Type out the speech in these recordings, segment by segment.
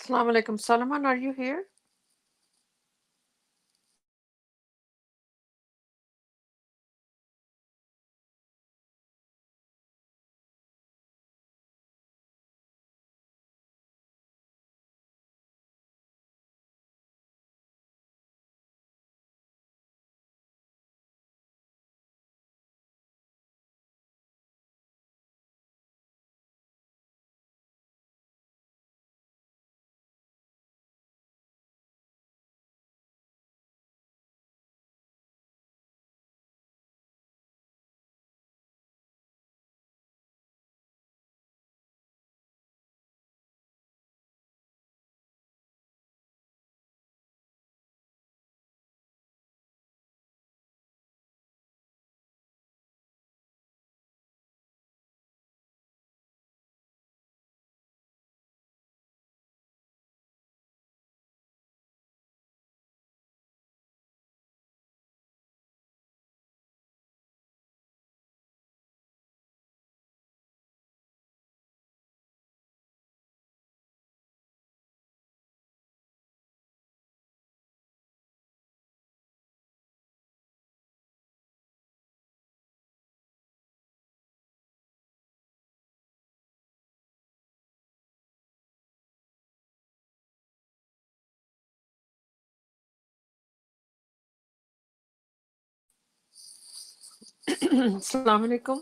Assalamu alaikum. Salman, are you here? Assalamu alaikum.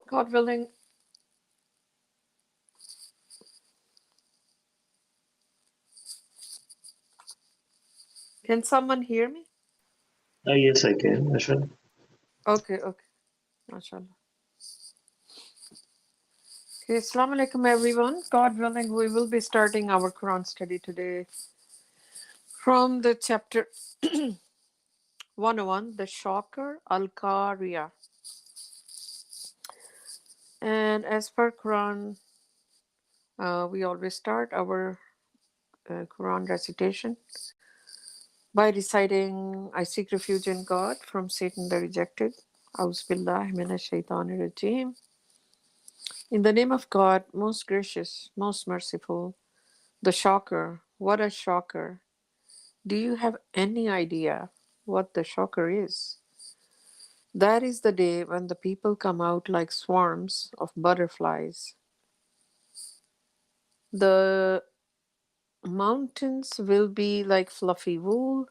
God willing, can someone hear me? Yes, I can, Ashwin. Okay, okay. MashaAllah. Okay, Assalamu alaikum, everyone. God willing, we will be starting our Quran study today from the chapter 101, the Shocker Al Qariya. And as per Quran, we always start our Quran recitation by reciting, I seek refuge in God from Satan the rejected. A'udhu billahi minash shaitanir rajim. In the name of God, most gracious, most merciful, the shocker. What a shocker. Do you have any idea what the shocker is? That is the day when the people come out like swarms of butterflies. The mountains will be like fluffy wool.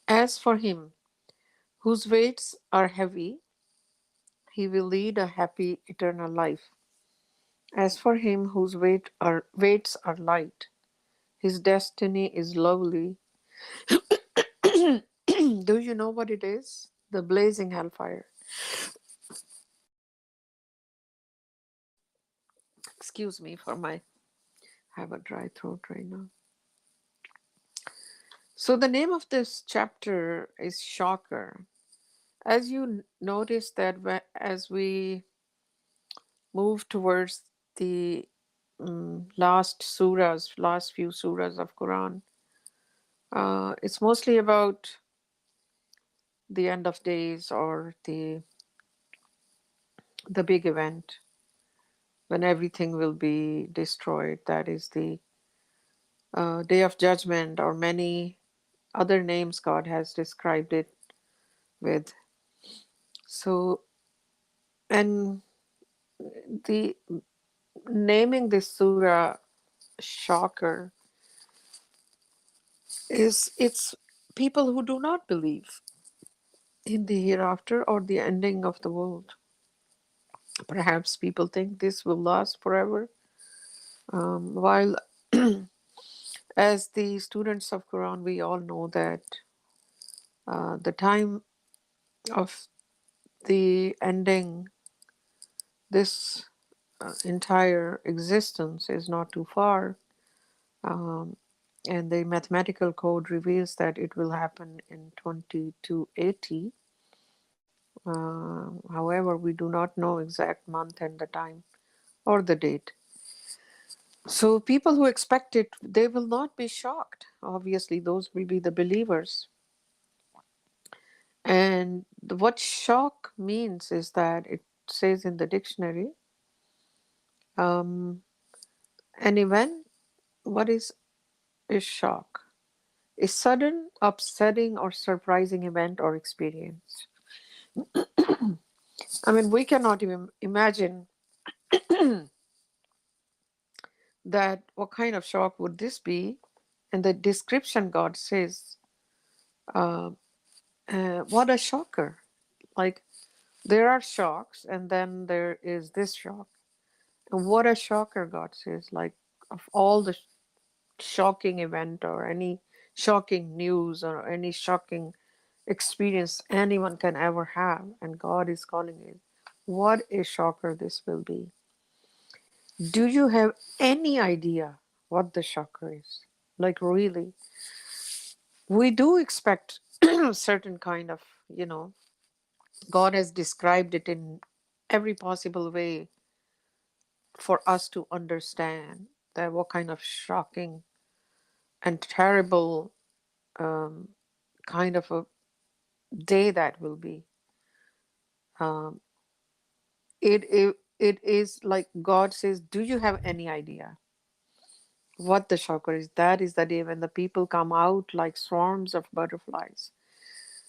As for him whose weights are heavy, he will lead a happy eternal life. As for him whose weights are light, his destiny is lovely. Do you know what it is? The blazing hellfire. Excuse me for my I have a dry throat right now. So the name of this chapter is Shocker. As you notice that as we move towards the last few surahs of Quran, it's mostly about the end of days or the big event when everything will be destroyed. That is the day of judgment, or many other names God has described it with. So, and the naming this surah Shocker is it's people who do not believe in the hereafter or the ending of the world. Perhaps people think this will last forever, while as the students of Quran, we all know that the time of the ending this entire existence is not too far. Um, and the mathematical code reveals that it will happen in 2280. However, we do not know exact month and the time or the date. So people who expect it, they will not be shocked. Obviously, those will be the believers. And What shock means is that it says in the dictionary, um, an event. What is shock? A sudden, upsetting, or surprising event or experience. I mean, we cannot even imagine that what kind of shock would this be? And the description God says, uh, what a shocker. Like, there are shocks, and then there is this shock. And what a shocker, God says. Like, of all the shocking event or any shocking news or any shocking experience anyone can ever have, and God is calling it, what a shocker this will be. Do you have any idea what the shocker is? Like, really, we do expect certain kind of, God has described it in every possible way for us to understand that what kind of shocking and terrible um, kind of a day that will be. Um, it is like God says, do you have any idea what the shocker is? That is the day when the people come out like swarms of butterflies.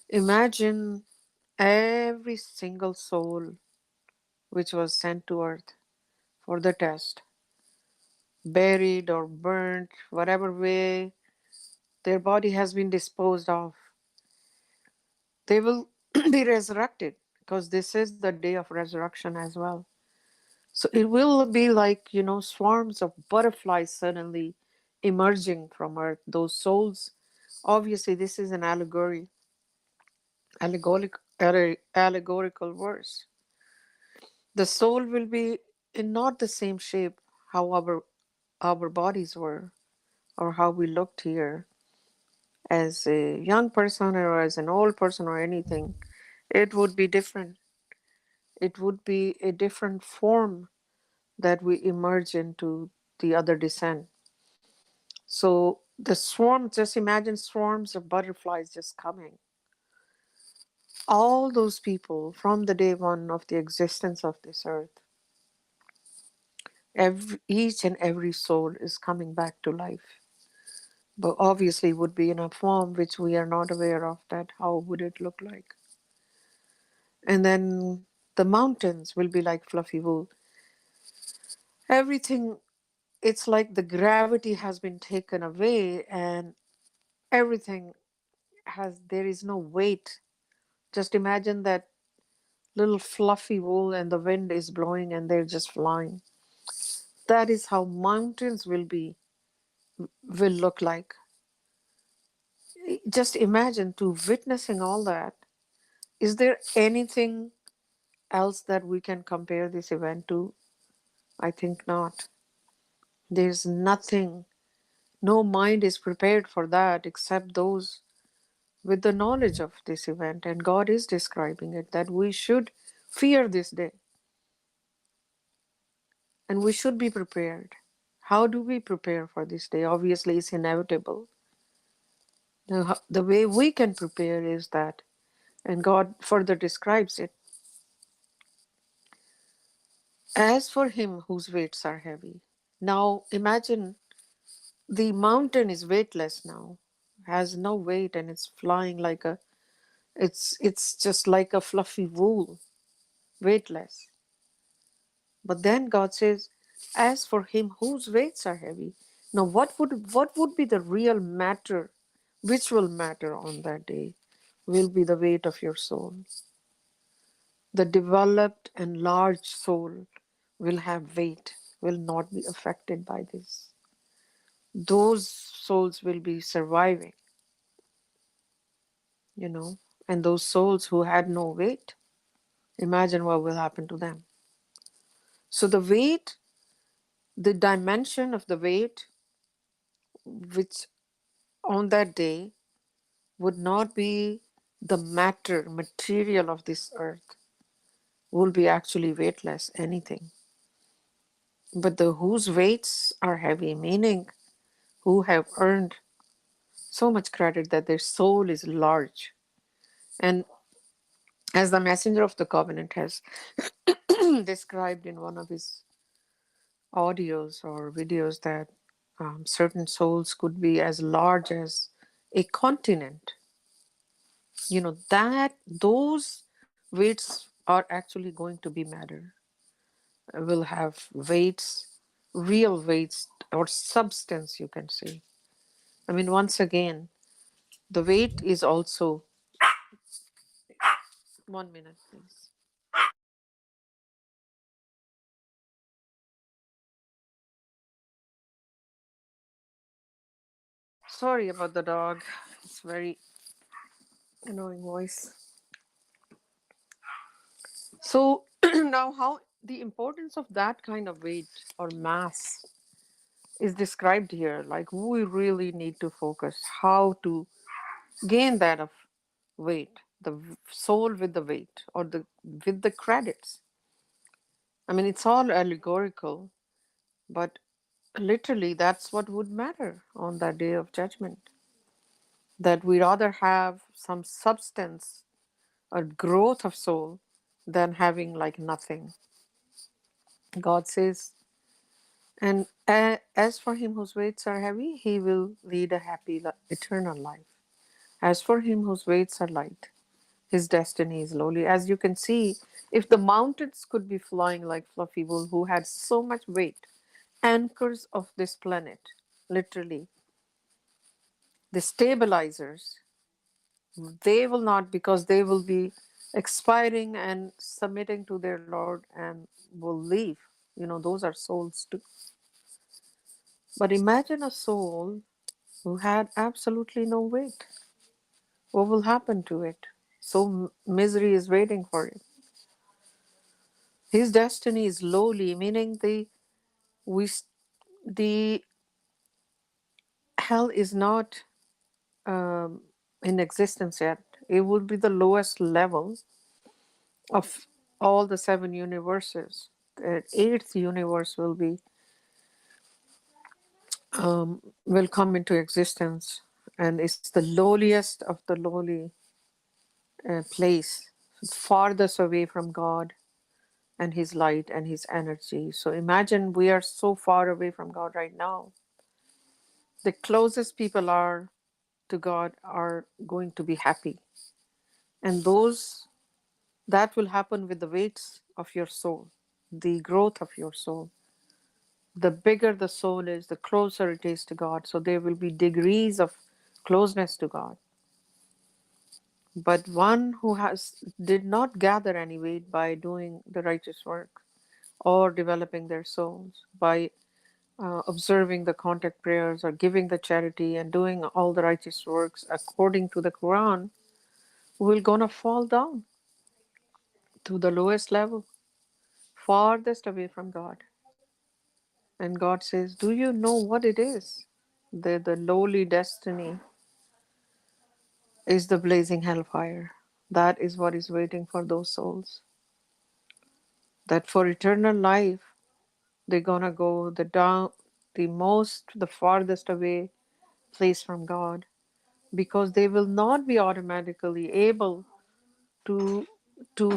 Imagine every single soul which was sent to earth for the test, buried or burnt, whatever way their body has been disposed of, they will be resurrected, because this is the day of resurrection as well. So it will be like, swarms of butterflies suddenly emerging from earth, those souls. Obviously, this is an allegorical verse. The soul will be in not the same shape how our bodies were or how we looked here as a young person or as an old person or anything. It would be different. It would be a different form that we emerge into the other descent. So the swarm, just imagine swarms of butterflies just coming. All those people from the day one of the existence of this earth, each and every soul is coming back to life. But obviously would be in a form which we are not aware of, that how would it look like. And then the mountains will be like fluffy wool. Everything, it's like the gravity has been taken away, and everything there is no weight. Just imagine that little fluffy wool and the wind is blowing and they're just flying. That is how mountains will look like. Just imagine to witnessing all that. Is there anything else that we can compare this event to? I think not. There's nothing. No mind is prepared for that except those with the knowledge of this event. And God is describing it, that we should fear this day and we should be prepared. How do we prepare for this day? Obviously, it's inevitable. The way we can prepare is that, and God further describes it, as for him whose weights are heavy. Now, imagine the mountain is weightless now, has no weight, and it's flying like it's just like a fluffy wool, weightless. But then God says, as for him whose weights are heavy. Now, what would be the real matter, which will matter on that day, will be the weight of your soul. The developed and large soul will have weight, will not be affected by this. Those souls will be surviving, you know, and those souls who had no weight, imagine what will happen to them. So the weight, the dimension of the weight, which on that day would not be the material of this earth, will be actually weightless, anything. But the whose weights are heavy, meaning who have earned so much credit that their soul is large. And As the messenger of the covenant has described in one of his audios or videos, that certain souls could be as large as a continent. That those weights are actually going to be matter, will have weights, real weights or substance, you can say. I mean, once again, the weight is also. 1 minute, please. Sorry about the dog. It's very annoying voice. So now, how the importance of that kind of weight or mass is described here. Like, we really need to focus how to gain that of weight, the soul with the weight, or the with the credits. I mean, it's all allegorical, but literally that's what would matter on that day of judgment. That we rather have some substance or growth of soul than having like nothing. God says, and as for him whose weights are heavy, he will lead a happy eternal life. As for him whose weights are light, his destiny is lowly. As you can see, if the mountains could be flying like fluffy wool, who had so much weight, anchors of this planet, literally, the stabilizers, they will not, because they will be expiring and submitting to their Lord and will leave. Those are souls too. But imagine a soul who had absolutely no weight. What will happen to it? So misery is waiting for it. His destiny is lowly, meaning we the hell is not um, in existence yet. It will be the lowest level of all the seven universes. The eighth universe will come into existence, and it's the lowliest of the lowly place, farthest away from God and His light and His energy. So imagine we are so far away from God right now. The closest people are to God are going to be happy, and those that will happen with the weights of your soul, the growth of your soul. The bigger the soul is, the closer it is to God. So there will be degrees of closeness to God. But one who has did not gather any weight by doing the righteous work or developing their souls by observing the contact prayers or giving the charity and doing all the righteous works according to the Quran, will gonna fall down to the lowest level, farthest away from God. And God says, do you know what it is? The lowly destiny is the blazing hellfire. That is what is waiting for those souls. That for eternal life, they're gonna go the farthest away place from God, because they will not be automatically able to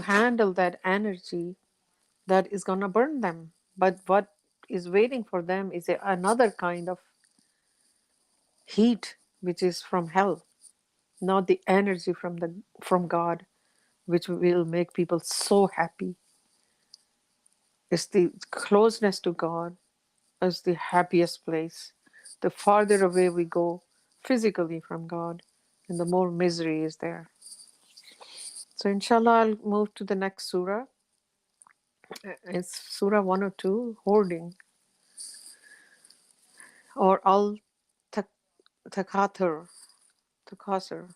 handle that energy that is gonna burn them. But what is waiting for them is another kind of heat, which is from hell, not the energy from God, which will make people so happy. It's the closeness to God is the happiest place. The farther away we go physically from God, and the more misery is there. So inshallah, I'll move to the next surah. It's Surah 102, hoarding, or Al Takathur. Takathur.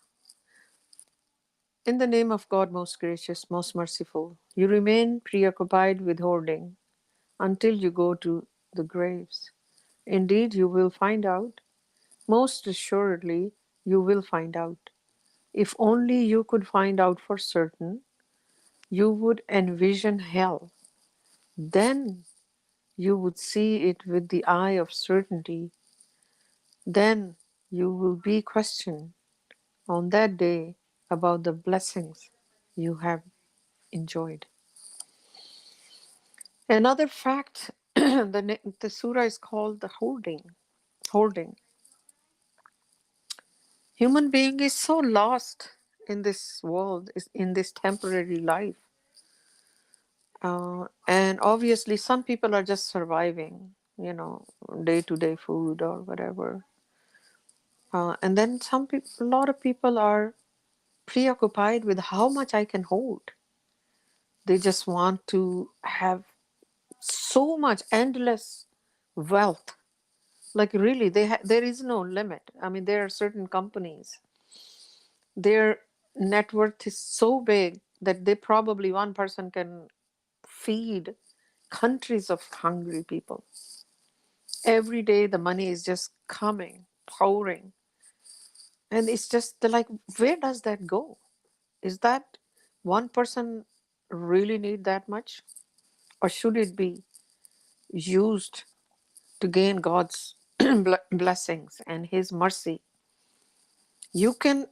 In the name of God, most gracious, most merciful, you remain preoccupied with hoarding until you go to the graves. Indeed, you will find out. Most assuredly, you will find out. If only you could find out for certain, you would envision hell. Then you would see it with the eye of certainty. Then you will be questioned on that day about the blessings. you have enjoyed. Another fact, the surah is called the holding. Holding. Human being is so lost in this world, in this temporary life. And obviously, some people are just surviving, day to day food or whatever. And then a lot of people are preoccupied with how much I can hold. They just want to have so much endless wealth. Like really, there is no limit. I mean, there are certain companies, their net worth is so big that they probably one person can feed countries of hungry people. Every day the money is just coming, pouring. And it's just like, where does that go? Is that one person really need that much? Or should it be used to gain God's blessings and His mercy? You can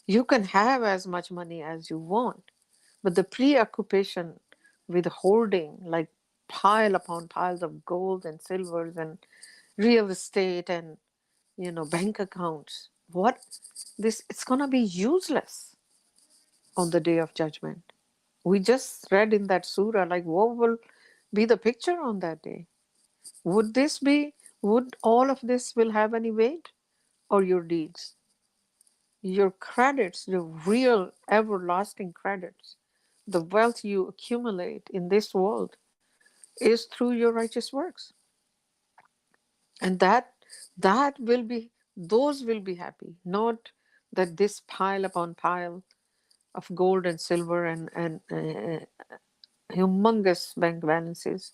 you can have as much money as you want, but the preoccupation with hoarding, like pile upon piles of gold and silvers and real estate and bank accounts, what this it's gonna be useless on the day of judgment. We just read in that surah, like, what will be the picture on that day? Would all of this will have any weight, or your deeds, your credits, your real everlasting credits, the wealth you accumulate in this world is through your righteous works. And that will be those will be happy, not that this pile upon pile of gold and silver and humongous bank balances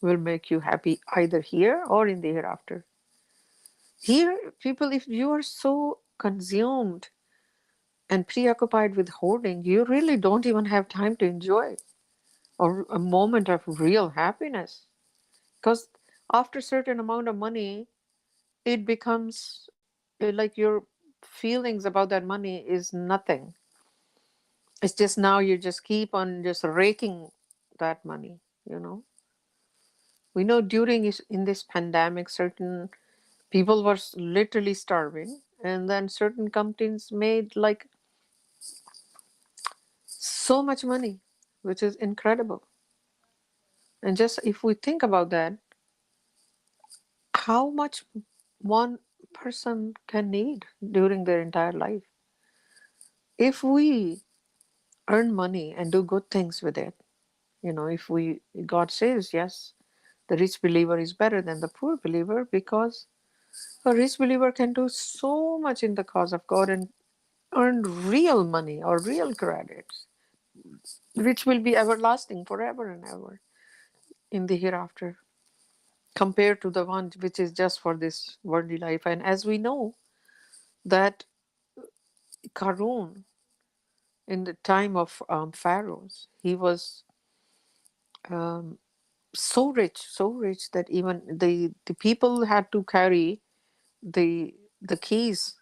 will make you happy either here or in the hereafter. Here, people, if you are so consumed and preoccupied with hoarding, you really don't even have time to enjoy or a moment of real happiness. Because after a certain amount of money, it becomes like your feelings about that money is nothing. It's just now you just keep on just raking that money, you know. We know in this pandemic, certain people were literally starving, and then certain companies made like so much money, which is incredible. And just if we think about that, how much one person can need during their entire life. If we earn money and do good things with it, if God says, yes, the rich believer is better than the poor believer because a rich believer can do so much in the cause of God and earn real money or real credits, which will be everlasting forever and ever in the hereafter, compared to the one which is just for this worldly life. And as we know, that Karun, in the time of pharaohs, he was um, so rich that even the people had to carry the keys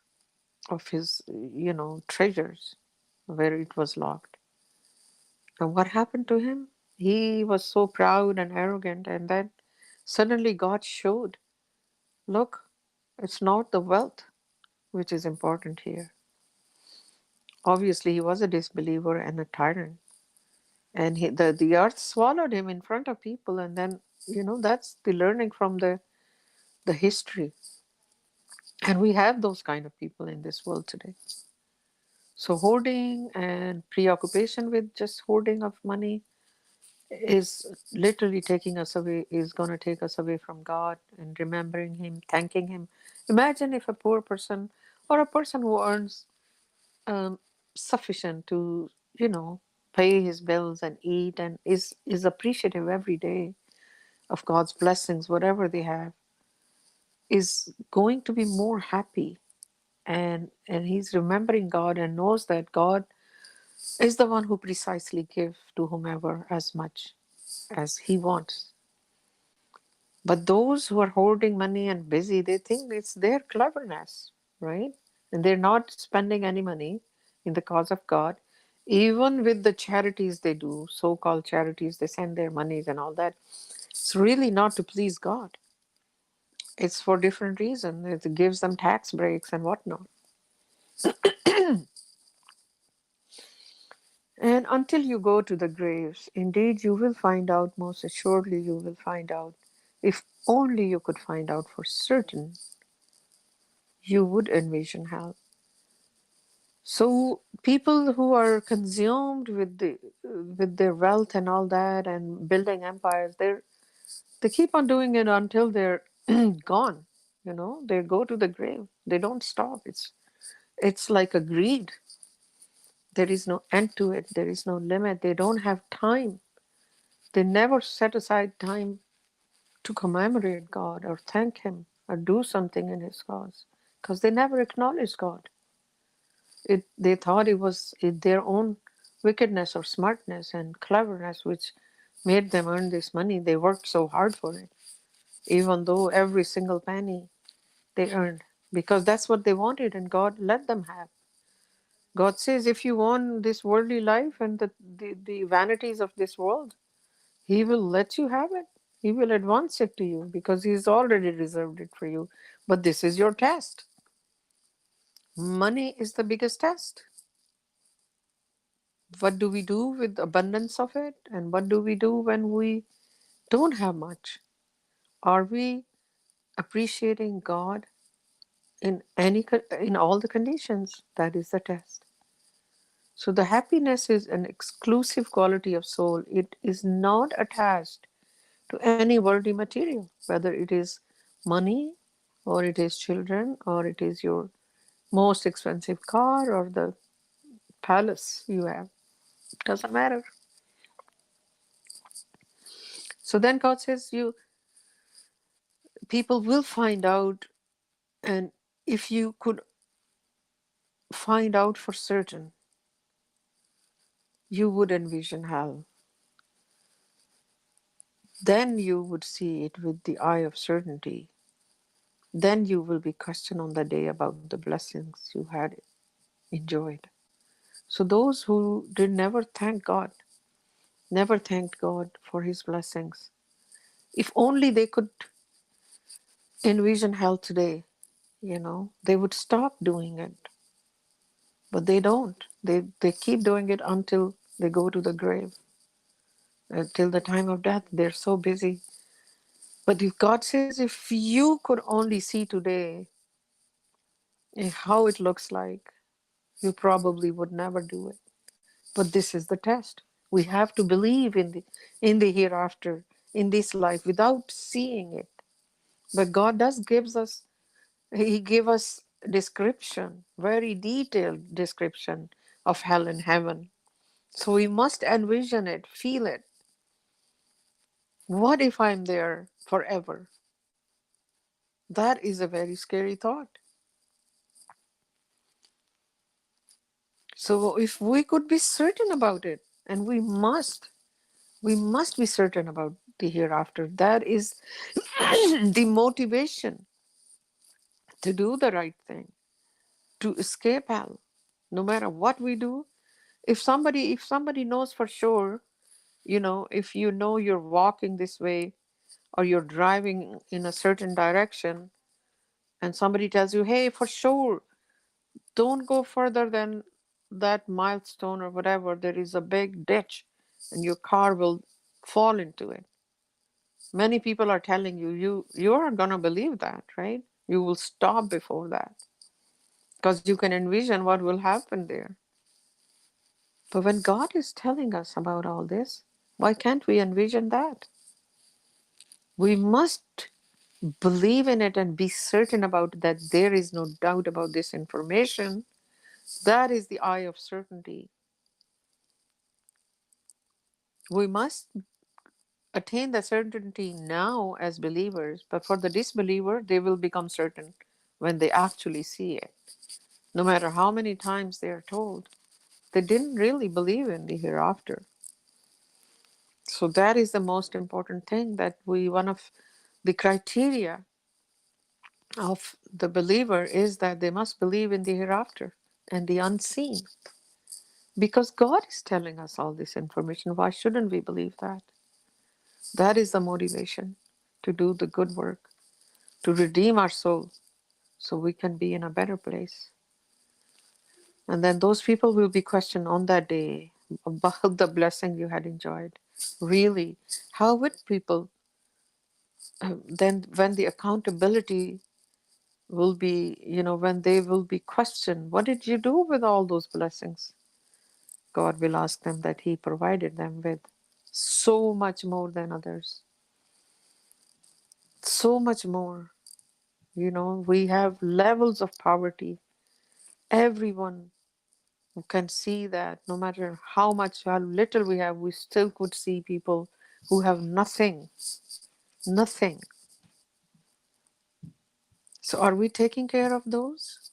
of his treasures where it was locked. And what happened to him? He was so proud and arrogant, and then suddenly God showed, look, it's not the wealth which is important here. Obviously, he was a disbeliever and a tyrant, and the earth swallowed him in front of people. And then that's the learning from the history. And we have those kind of people in this world today. So hoarding and preoccupation with just hoarding of money is literally taking us away, is going to take us away from God and remembering Him, thanking Him. Imagine if a poor person or a person who earns um, sufficient to, pay his bills and eat and is appreciative every day of God's blessings, whatever they have, is going to be more happy, and he's remembering God and knows that God is the one who precisely gives to whomever as much as he wants. But those who are hoarding money and busy, they think it's their cleverness, right? And they're not spending any money in the cause of God. Even with the charities they do, so-called charities, they send their monies and all that. It's really not to please God. It's for different reasons. It gives them tax breaks and whatnot. And until you go to the graves, indeed you will find out, most assuredly you will find out. If only you could find out for certain, you would envision hell. So people who are consumed with their wealth and all that and building empires, they keep on doing it until they're gone. You know, they go to the grave. They don't stop. It's like a greed. There is no end to it. There is no limit. They don't have time. They never set aside time to commemorate God or thank Him or do something in His cause because they never acknowledged God. They thought it was their own wickedness or smartness and cleverness which made them earn this money. They worked so hard for it, even though every single penny they earned, because that's what they wanted and God let them have. God says, if you want this worldly life and the vanities of this world, He will let you have it. He will advance it to you because He's already reserved it for you. But this is your test. Money is the biggest test. What do we do with abundance of it? And what do we do when we don't have much? Are we appreciating God in all the conditions? That is the test. So the happiness is an exclusive quality of soul. It is not attached to any worldly material, whether it is money or it is children or it is your most expensive car or the palace you have. Doesn't matter. So then God says you people will find out, and if you could find out for certain, you would envision hell. Then you would see it with the eye of certainty. Then you will be questioned on the day about the blessings you had enjoyed. So those who did never thank God, never thanked God for His blessings, if only they could envision hell today, they would stop doing it. But they don't. They keep doing it until they go to the grave. Till the time of death, they're so busy. But if God says, if you could only see today how it looks like, you probably would never do it. But this is the test. We have to believe in the hereafter, in this life, without seeing it. But God does gives us. He gave us description, very detailed description of hell and heaven. So we must envision it, feel it. What if I'm there forever? That is a very scary thought. So if we could be certain about it, and we must be certain about the hereafter. That is the motivation to do the right thing, to escape hell. No matter what we do, if somebody knows for sure, if you know you're walking this way or you're driving in a certain direction, and somebody tells you, hey, for sure, don't go further than that milestone or whatever, there is a big ditch and your car will fall into it. Many people are telling you, you are going to believe that, right? You will stop before that because you can envision what will happen there. But when God is telling us about all this, why can't we envision that? We must believe in it and be certain about that there is no doubt about this information. That is the eye of certainty. We must attain the certainty now as believers, but for the disbeliever, they will become certain when they actually see it. No matter how many times they are told, they didn't really believe in the hereafter. So that is the most important thing that one of the criteria of the believer is that they must believe in the hereafter and the unseen. Because God is telling us all this information. Why shouldn't we believe that? That is the motivation to do the good work, to redeem our soul so we can be in a better place. And then those people will be questioned on that day about the blessing you had enjoyed. Really, how would people then, when the accountability will be, when they will be questioned, what did you do with all those blessings? God will ask them that He provided them with so much more than others. So much more. We have levels of poverty. Everyone can see that no matter how much, how little we have, we still could see people who have nothing. Nothing. So are we taking care of those?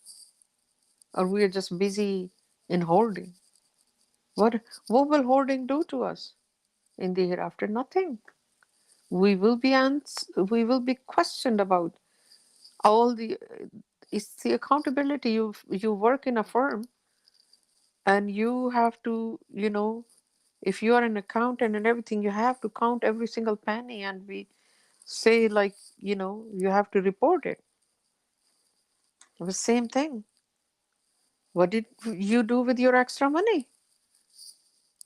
Or we are just busy in hoarding? What will hoarding do to us in the hereafter? Nothing. We will be questioned about all the it's the accountability. You work in a firm, and you have to, if you are an accountant and everything, you have to count every single penny, and we say, like, you have to report it. The same thing. What did you do with your extra money?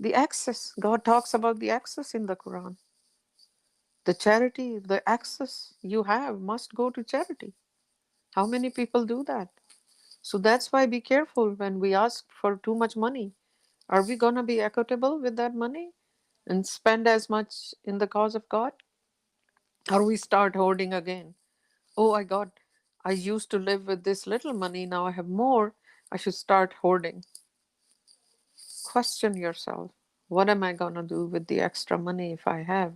The excess. God talks about the excess in the Quran. The charity, the excess you have must go to charity. How many people do that? So that's why be careful when we ask for too much money. Are we going to be equitable with that money and spend as much in the cause of God? Or we start hoarding again. Oh, I used to live with this little money. Now I have more. I should start hoarding. Question yourself. What am I going to do with the extra money if I have?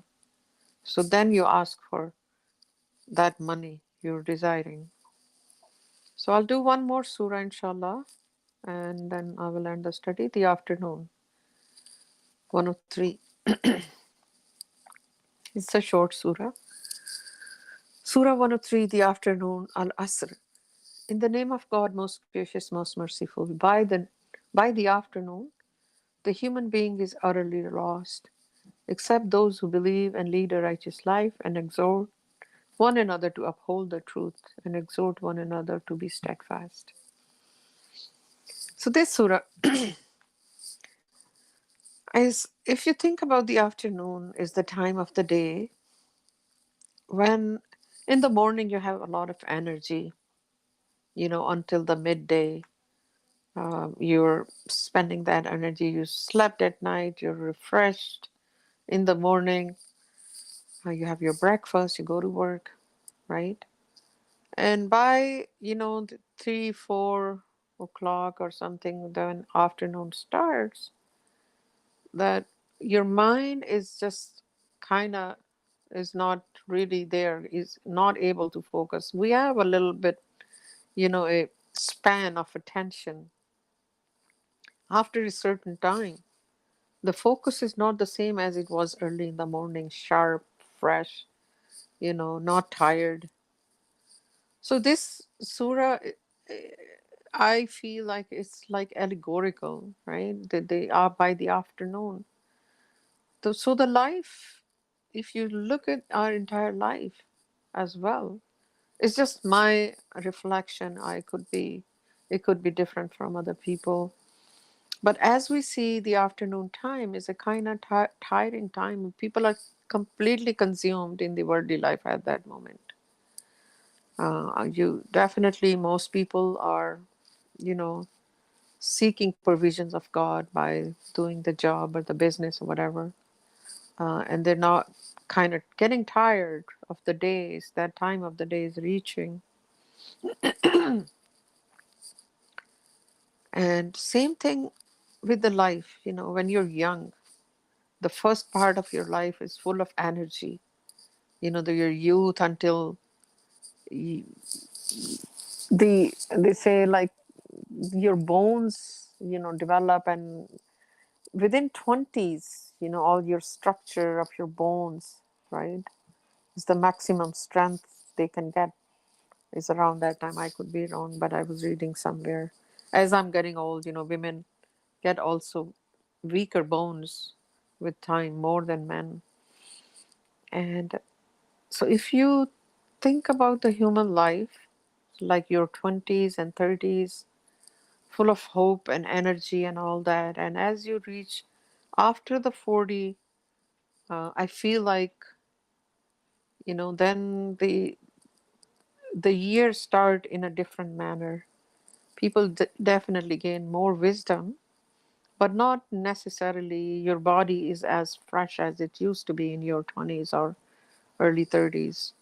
So then you ask for that money you're desiring. So I'll do one more surah, inshallah, and then I will end the study. The afternoon, 103. It's a short surah. Surah 103, the afternoon, Al Asr. In the name of God, most gracious, most merciful. By the afternoon, the human being is utterly lost, except those who believe and lead a righteous life and exhort one another to uphold the truth and exhort one another to be steadfast. So this surah is, if you think about the afternoon, is the time of the day when in the morning you have a lot of energy, until the midday. You're spending that energy. You slept at night, you're refreshed. In the morning, you have your breakfast, you go to work, right? And by, 3, 4 o'clock or something, then afternoon starts, that your mind is just kind of is not really there, is not able to focus. We have a little bit, a span of attention after a certain time. The focus is not the same as it was early in the morning, sharp, fresh, not tired. So this surah, I feel like it's like allegorical, right? That they are by the afternoon. So the life, if you look at our entire life as well, it's just my reflection. It could be different from other people. But as we see, the afternoon time is a kind of tiring time. People are completely consumed in the worldly life at that moment. You definitely, most people are, you know, seeking provisions of God by doing the job or the business or whatever, and they're not kind of getting tired of the days. That time of the day is reaching, and same thing with the life. When you're young, the first part of your life is full of energy. Your youth until y- they say, like, your bones develop, and within 20s, all your structure of your bones, right, is the maximum strength they can get, is around that time. I could be wrong, but I was reading somewhere. As I'm getting old, women get also weaker bones with time more than men. And so if you think about the human life, like your 20s and 30s, full of hope and energy and all that, and as you reach after the 40, I feel like, then the years start in a different manner. People definitely gain more wisdom, but not necessarily your body is as fresh as it used to be in your 20s or early 30s.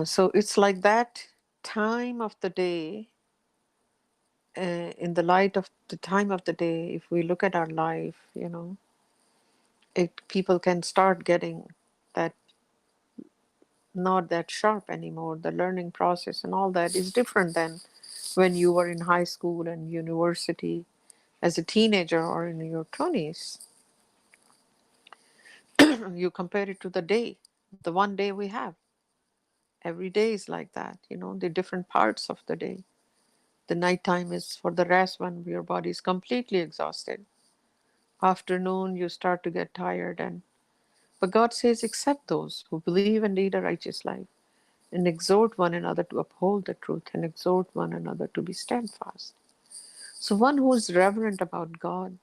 So it's like that time of the day, in the light of the time of the day, if we look at our life, people can start getting that not that sharp anymore. The learning process and all that is different than when you were in high school and university as a teenager or in your 20s. You compare it to the day, the one day we have. Every day is like that, the different parts of the day. The nighttime is for the rest when your body is completely exhausted. Afternoon, you start to get tired, and but God says, accept those who believe and lead a righteous life, and exhort one another to uphold the truth, and exhort one another to be steadfast. So one who is reverent about God,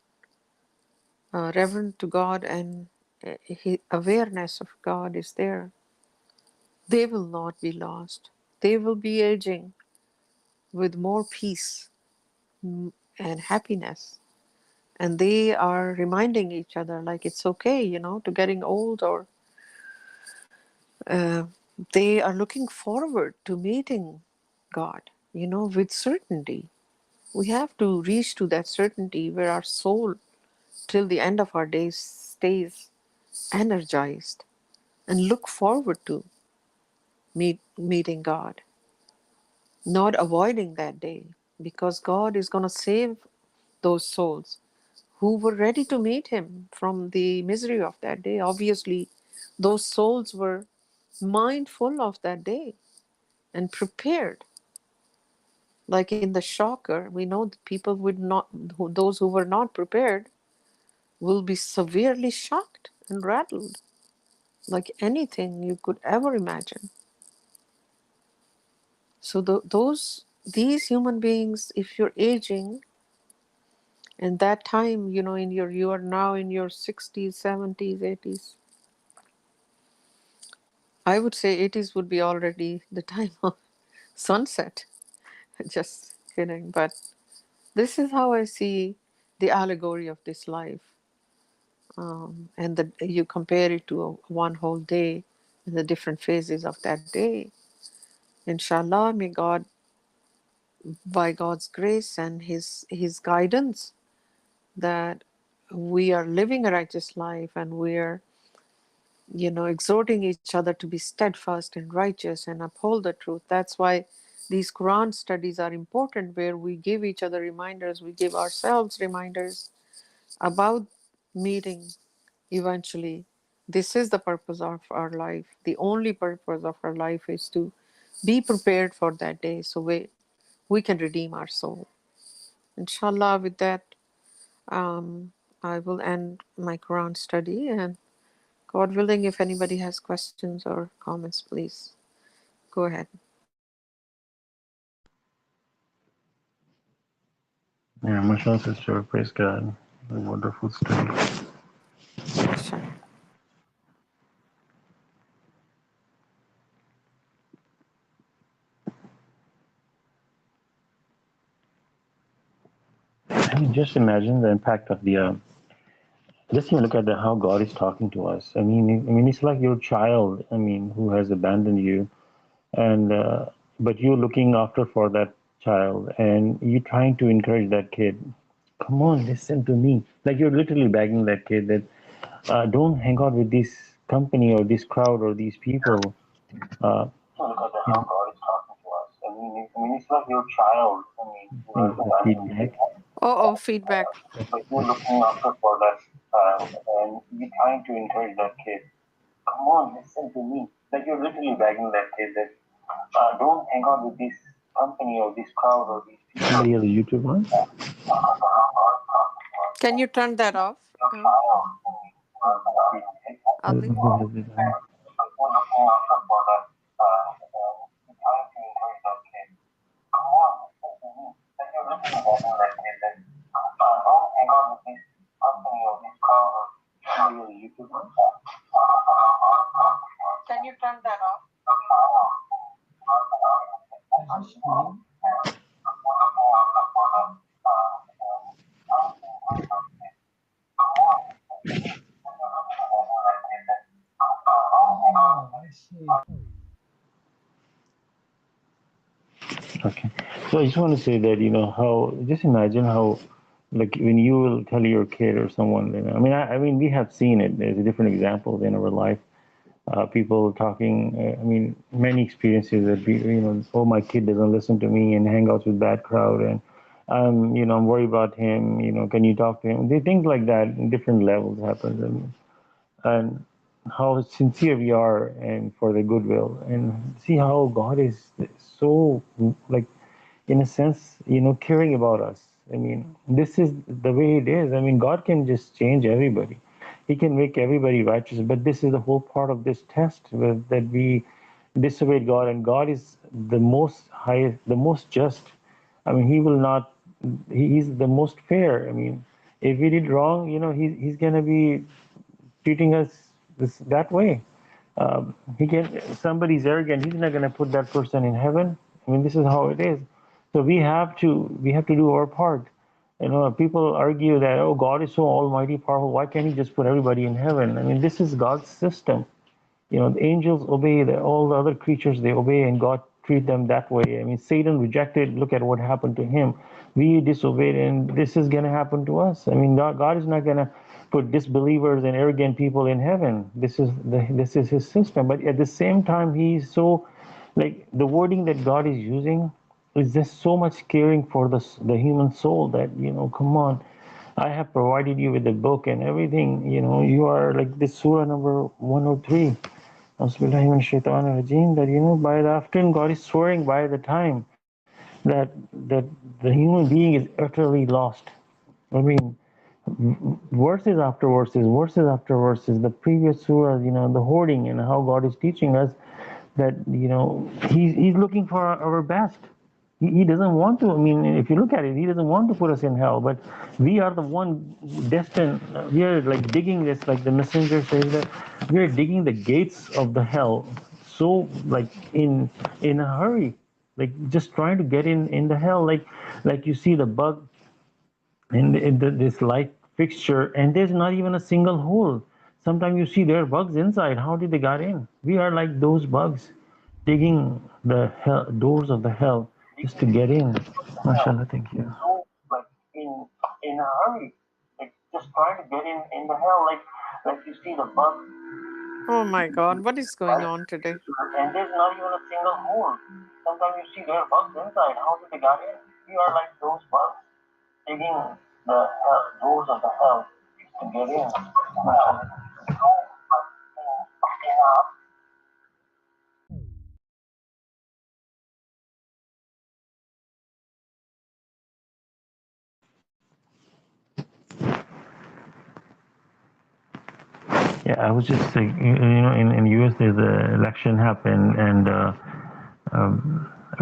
reverent to God, and awareness of God is there, they will not be lost. They will be aging with more peace and happiness. And they are reminding each other like it's okay, to getting old, or uh, they are looking forward to meeting God, with certainty. We have to reach to that certainty where our soul, till the end of our days, stays energized and look forward to meeting God, not avoiding that day, because God is going to save those souls who were ready to meet Him from the misery of that day. Obviously, those souls were mindful of that day and prepared. Like in the shocker, we know that people would not, those who were not prepared, will be severely shocked and rattled, like anything you could ever imagine. So these human beings, if you're aging, and that time, you are now in your 60s, 70s, 80s. I would say 80s would be already the time of sunset. Just kidding. But this is how I see the allegory of this life. And you compare it to one whole day and the different phases of that day. Inshallah, may God, by God's grace and His guidance, that we are living a righteous life, and we're exhorting each other to be steadfast and righteous and uphold the truth. That's why these Quran studies are important, where we give each other reminders, we give ourselves reminders about meeting eventually. This is the purpose of our life. The only purpose of our life is to be prepared for that day, so we can redeem our soul. Inshallah, with that, I will end my Quran study, and God willing, if anybody has questions or comments, please go ahead. Yeah, mashallah, sister. Praise God. A wonderful study. Mashallah. I mean, just imagine the impact of the. Just even look at how God is talking to us. I mean, it's like your child. I mean, who has abandoned you, and but you're looking after for that child, and you're trying to encourage that kid. Come on, listen to me. Like you're literally begging that kid that don't hang out with this company or this crowd or these people. Uh, Look at how God is talking to us. I mean, it's like your child. I mean, who has abandoned you. Oh, feedback. But you're looking after for that child, and you're trying to encourage that kid. Come on, listen to me. Like you're literally begging that kid that don't hang out with this company or this crowd or these people. Somebody has a YouTube one? Can you turn that off? Ali? Who has this on? Can you turn that off? Okay. So I just want to say that, how, just imagine how, like, when you will tell your kid or someone, I mean, we have seen it. There's different examples in our life. People talking, many experiences that oh, my kid doesn't listen to me and hang out with bad crowd. And, I'm worried about him, can you talk to him? Things like that in different levels happen. And how sincere we are and for the goodwill, and see how God is so, like, in a sense, caring about us. I mean, this is the way it is. I mean, God can just change everybody. He can make everybody righteous, but this is the whole part of this test, that we disobeyed God, and God is the most high, the most just. I mean, He will not. He's the most fair. I mean, if we did wrong, He's gonna be treating us that way. He can. Somebody's arrogant. He's not going to put that person in heaven. I mean, this is how it is. So we have to do our part. People argue that, oh, God is so almighty, powerful. Why can't He just put everybody in heaven? I mean, this is God's system. The angels obey, all the other creatures, they obey, and God treat them that way. I mean, Satan rejected. Look at what happened to him. We disobeyed, and this is going to happen to us. I mean, God is not going to put disbelievers and arrogant people in heaven. This is His system. But at the same time, He's so, like, the wording that God is using is just so much caring for the human soul that, come on. I have provided you with the book and everything. You are like this surah number 103. That, by the afternoon, God is swearing by the time that the human being is utterly lost. I mean, verses after verses, the previous surah, the hoarding, and how God is teaching us that, He's looking for our best. He doesn't want to. I mean, if you look at it, He doesn't want to put us in hell, but we are the one destined. We are like digging this, like the messenger says, that we are digging the gates of the hell, so, like, in a hurry, like just trying to get in the hell, like you see the bug in this light fixture, and there's not even a single hole. Sometimes you see there are bugs inside. How did they get in? We are like those bugs, digging the hell, doors of the hell, just to get in. MashaAllah, thank you. So, like, in a hurry, like just trying to get in the hell, like you see the bug. Oh my God, what is going on today? And there's not even a single hole. Sometimes you see there are bugs inside. How did they get in? We are like those bugs, digging the doors of the hell to get in. Yeah, I was just saying, in US, there's an election happened, and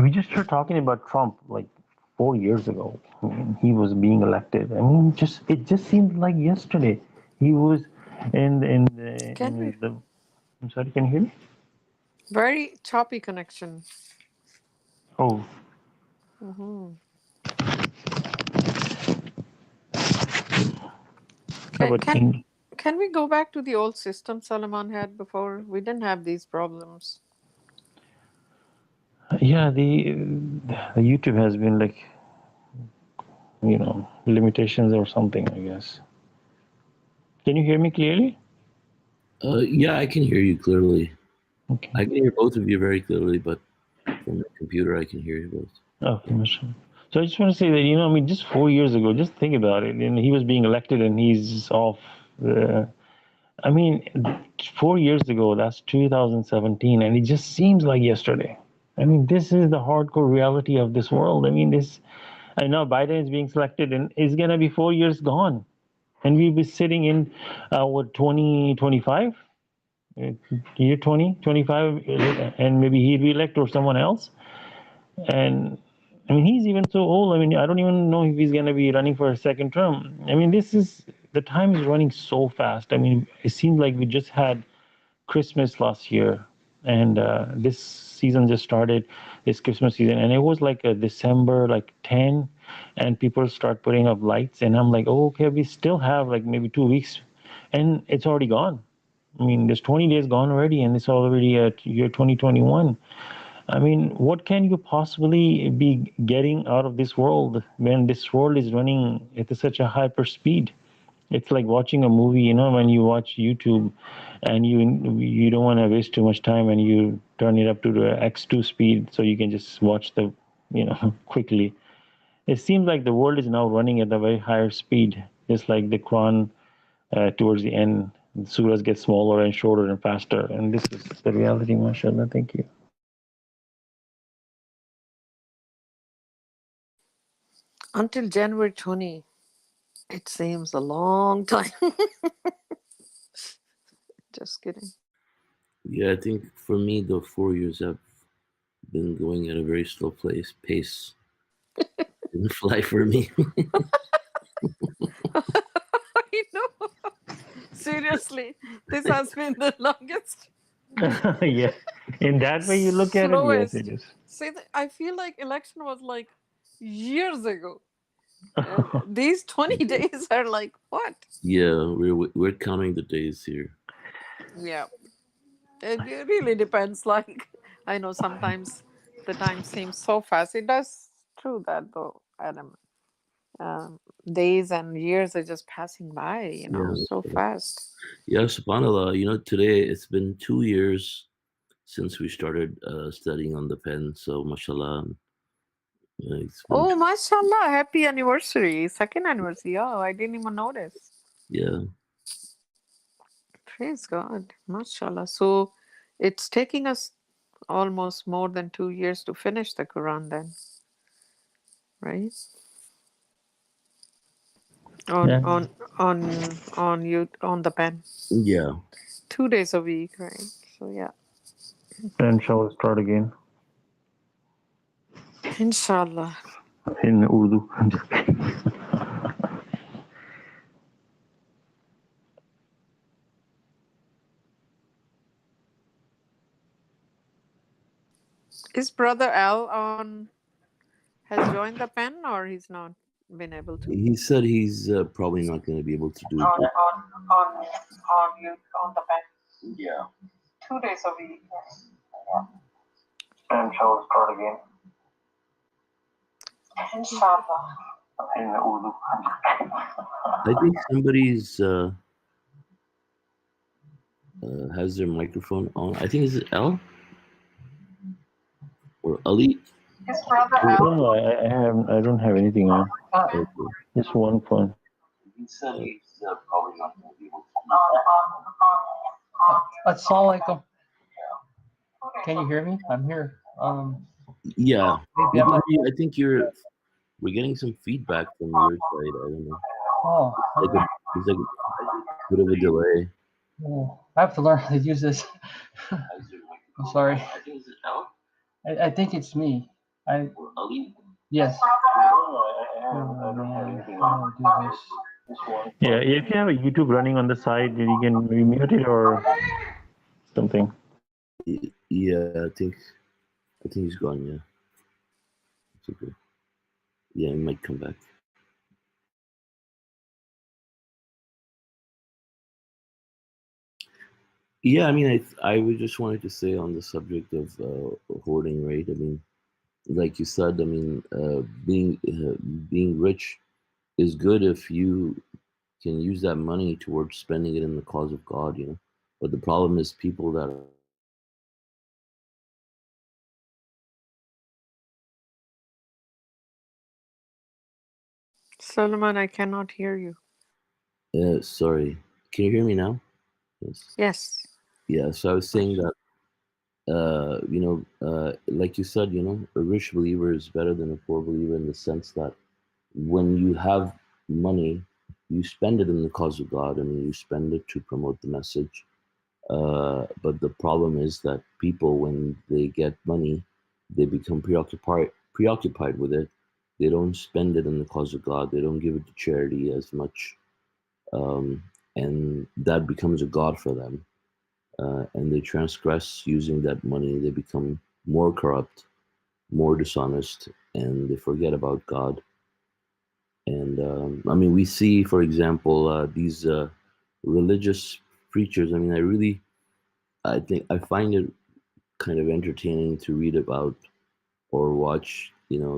we just started talking about Trump like 4 years ago. I mean, he was being elected. I mean, it just seemed like yesterday. He was Can we? in the. I'm sorry, can you hear me? Very choppy connection. Oh, Hmm. how Can, about can, King? can we go back to the old system Solomon had before? We didn't have these problems. Yeah, the YouTube has been like, limitations or something, I guess. Can you hear me clearly? Yeah, I can hear you clearly. Okay. I can hear both of you very clearly, but from the computer, I can hear you both. Okay, mashallah. So I just want to say that, just 4 years ago, just think about it. And he was being elected and he's off. I mean, 4 years ago, that's 2017, and it just seems like yesterday. I mean, this is the hardcore reality of this world. I mean, I know Biden is being selected and it's going to be 4 years gone. and we'll be sitting in what 2025, year 2025, and maybe he'll be elected or someone else. And I mean, he's even so old. I mean, I don't even know if he's going to be running for a second term. I mean, the time is running so fast. I mean, it seems like we just had Christmas last year, and this season just started, this Christmas season, and it was like a December like 10, and people start putting up lights, and I'm like, oh, okay, we still have like maybe 2 weeks, and it's already gone. I mean, there's 20 days gone already, and it's already at year 2021. I mean, what can you possibly be getting out of this world when this world is running at such a hyper speed? It's like watching a movie, you know, when you watch YouTube and you don't want to waste too much time and you turn it up to the X2 speed so you can just watch the, you know, quickly. It seems like the world is now running at a very higher speed, just like the Quran towards the end. The surahs get smaller and shorter and faster. And this is the reality, mashallah. Thank you. Until January 20, it seems a long time. Just kidding. Yeah, I think for me, the 4 years have been going at a very slow pace. Didn't fly for me. I know. Seriously, this has been the longest, Yeah, in that way you look at it, yes, slowest. it is. See, I feel like election was like years ago. These 20 days are like what? Yeah, we're counting the days here. Yeah, it really depends. Like, I know sometimes the time seems so fast. It does true that though, Adam. Days and years are just passing by, Yeah, so fast. yeah. Subhanallah, today it's been 2 years since we started studying on the pen. So, mashallah, it's been Oh, mashallah, happy anniversary, second anniversary. Oh, I didn't even notice. yeah. Praise God, mashallah. So it's taking us almost more than 2 years to finish the Quran then, right? On Yeah. on the pen. Yeah. 2 days a week, right? So yeah. And shall we start again Inshallah. in Urdu? I'm just kidding. Is Brother Al has joined the pen or he's not been able to? He said he's probably not going to be able to do it. On the pen. Yeah. 2 days a week. Yeah. And shall we start again Inshallah. in Urdu? I'm just kidding. I think somebody's has their microphone on. I think is it L or Ali? His brother Al. No, I don't have anything on. Okay. Just one phone. He said he's probably not going to be able to. Assalamu alaikum. Can you hear me? I'm here. Yeah. Maybe I'm not- I think we're getting some feedback from your side. I don't know. Oh, It's like a bit of a delay. oh, I have to learn how to use this. I'm sorry. I think it's L I think it's me. or Ali. Yes. I don't have anything on. Do this. Yeah, if you have a YouTube running on the side, then you can maybe mute it or something. Yeah, I think he's gone. Yeah. It's okay. Yeah, he might come back. Yeah, I mean, I would just wanted to say on the subject of hoarding, right? I mean, like you said, I mean, being rich is good if you can use that money towards spending it in the cause of God, But the problem is people that are Solomon, I cannot hear you. sorry. Can you hear me now? Yes. Yes. Yeah. So I was saying that, like you said, a rich believer is better than a poor believer in the sense that when you have money, you spend it in the cause of God. I mean, you spend it to promote the message. But the problem is that people, when they get money, they become preoccupied with it. They don't spend it in the cause of God. They don't give it to charity as much, and that becomes a god for them. And they transgress using that money. They become more corrupt, more dishonest, and they forget about God. And I mean, we see, for example, these religious preachers. I mean, I find it kind of entertaining to read about or watch,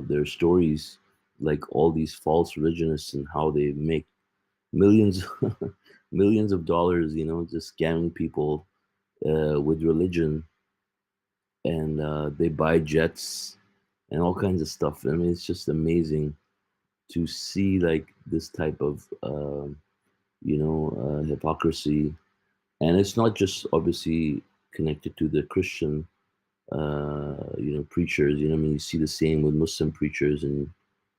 their stories, like all these false religionists and how they make millions, millions of dollars, just scamming people with religion, and they buy jets and all kinds of stuff. I mean, it's just amazing to see like this type of, hypocrisy, and it's not just obviously connected to the Christian preachers. I mean, you see the same with Muslim preachers and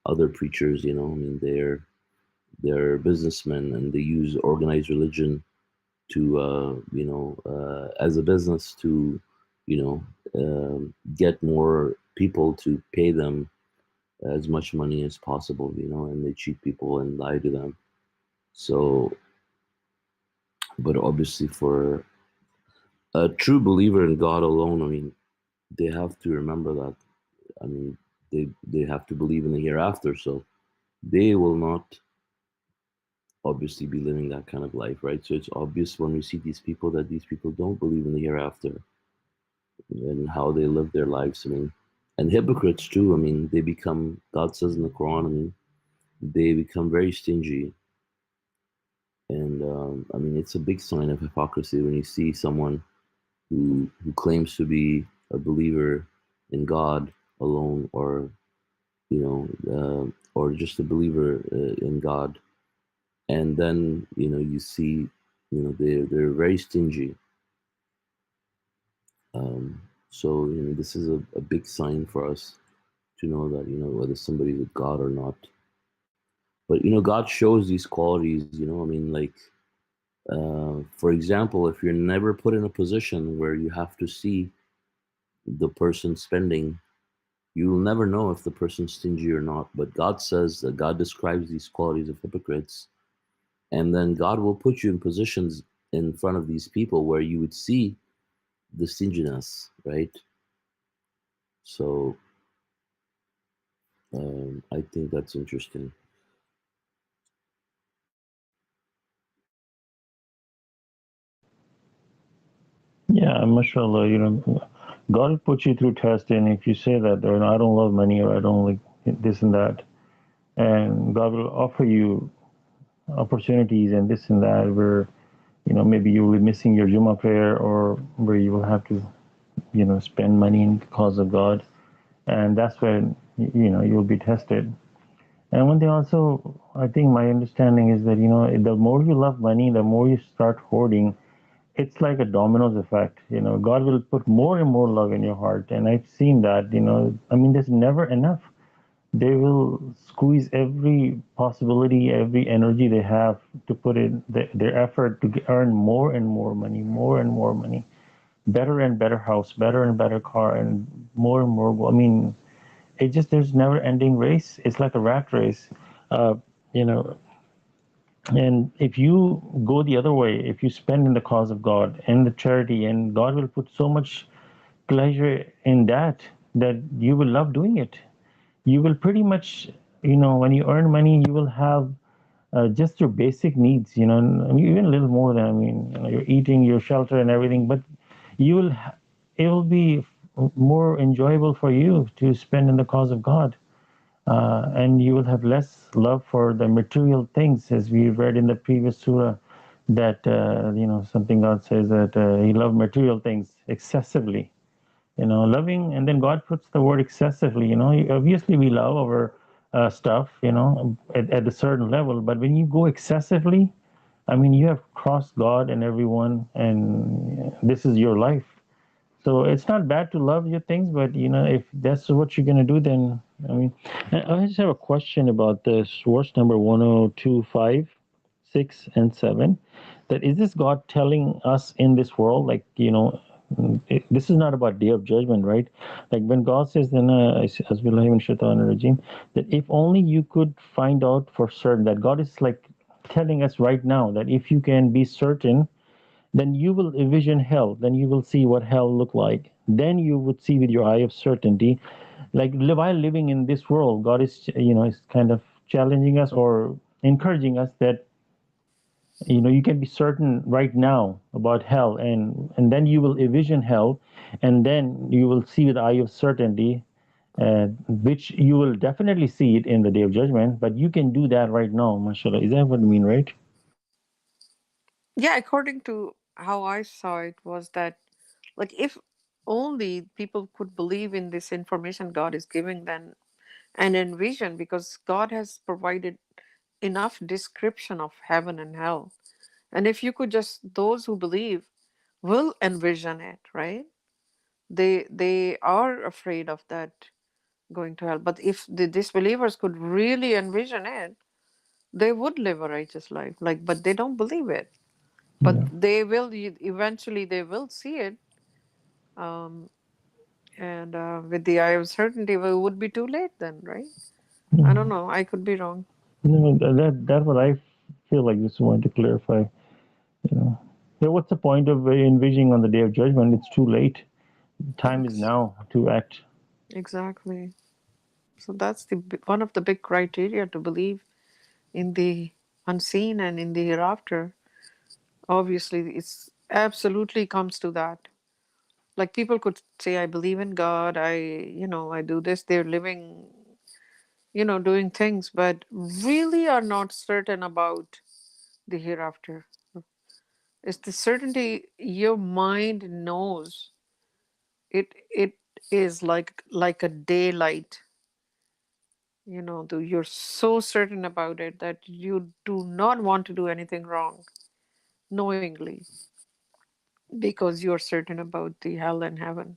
other preachers. I mean, they're businessmen, and they use organized religion to, as a business to, get more people to pay them as much money as possible. And they cheat people and lie to them. So, but obviously, for a true believer in God alone, I mean, they have to remember that. I mean, they have to believe in the hereafter, so they will not obviously be living that kind of life, right? So it's obvious when we see these people that these people don't believe in the hereafter and how they live their lives. I mean, and hypocrites too. I mean, they become, God says in the Quran, I mean, they become very stingy. And I mean, it's a big sign of hypocrisy when you see someone who claims to be a believer in God alone, or or just a believer in God, and then you see they're very stingy. So this is a big sign for us to know that whether somebody's with God or not. But God shows these qualities. I mean, like for example, if you're never put in a position where you have to see the person spending, you will never know if the person's stingy or not. But God says that God describes these qualities of hypocrites, and then God will put you in positions in front of these people where you would see the stinginess, right? So I think that's interesting. Yeah, mashallah, God will put you through tests, and if you say that, or I don't love money, or I don't like this and that, and God will offer you opportunities and this and that, where maybe you will be missing your Jummah prayer, or where you will have to spend money in the cause of God, and that's when you'll be tested. And one thing also, I think my understanding is that the more you love money, the more you start hoarding. It's like a dominoes effect. God will put more and more love in your heart, and I've seen that. I mean, there's never enough. They will squeeze every possibility, every energy they have to put in their effort to earn more and more money, better and better house, better and better car, and more. I mean, there's never ending race. It's like a rat race. Uh, you know, and if you go the other way, if you spend in the cause of God and the charity, and God will put so much pleasure in that you will love doing it. You will pretty much, when you earn money, you will have just your basic needs, I mean, even a little more than, I mean, your eating, your shelter, and everything. But it will be more enjoyable for you to spend in the cause of God. And you will have less love for the material things, as we read in the previous surah, that something God says that He loved material things excessively. Loving, and then God puts the word excessively. Obviously we love our stuff, at a certain level, but when you go excessively, I mean, you have crossed God and everyone, and this is your life. So it's not bad to love your things, but if that's what you're gonna do, then I mean, I just have a question about this verse number 1025. 6 and 7, that is this God telling us in this world, like, this is not about day of judgment, right? Like when God says, then, as we live in Shaitan regime, that if only you could find out for certain, that God is like telling us right now that if you can be certain, then you will envision hell, then you will see what hell look like, then you would see with your eye of certainty. Like while living in this world, God is, is kind of challenging us or encouraging us that, you can be certain right now about hell, and then you will envision hell, and then you will see with the eye of certainty, which you will definitely see it in the day of judgment, but you can do that right now, mashallah. Is that what you mean, right? Yeah, according to how I saw it, was that, like, if only people could believe in this information God is giving them and envision, because God has provided enough description of heaven and hell. And if you could just, those who believe will envision it, right? They are afraid of that going to hell. But if the disbelievers could really envision it, they would live a righteous life. Like, but they don't believe it. But Yeah. they will eventually. They will see it, um, and with the eye of certainty, it would be too late then, right? I don't know. I could be wrong. No, that what I feel like. Just wanted to clarify. Yeah, what's the point of envisioning on the day of judgment? It's too late. Time is Ex- now to act. Exactly. So that's one of the big criteria to believe in the unseen and in the hereafter. Obviously, it's absolutely comes to that. Like people could say, I believe in God, I do this, they're living, doing things, but really are not certain about the hereafter. It's the certainty your mind knows. It is like a daylight. You're so certain about it that you do not want to do anything wrong knowingly, because you're certain about the hell and heaven.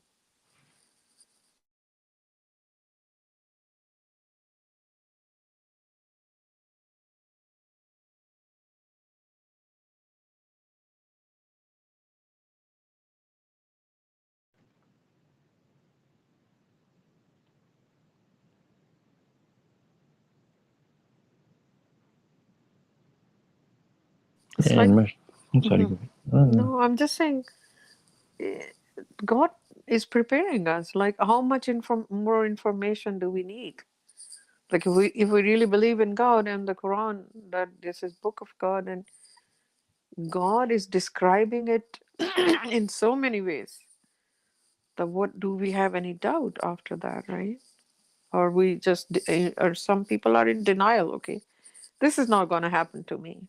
It's like, And I'm sorry. mhm. Go ahead. No, no. No, I'm just saying, eh, God is preparing us. Like, how much more information do we need? Like, if we really believe in God and the Quran, that this is book of God, and God is describing it in so many ways, that what do we have any doubt after that, right? Or we just, or some people are in denial. Okay, this is not going to happen to me.